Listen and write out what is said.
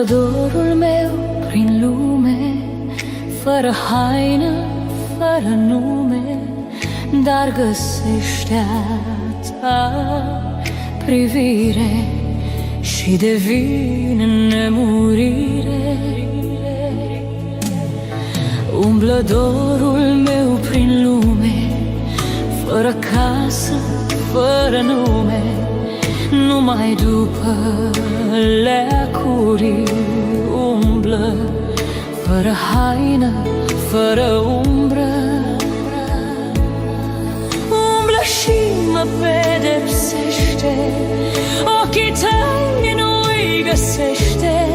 dorul meu prin lume, fără haină, fără nume, dar găsește a ta privire și devine nemurire. Umblă dorul meu prin lume, fără casă, fără nume, numai după leacuri umblă, fără haină, fără umbră. Umblă și mă pedepsește, ochii tăi nu-i găsește,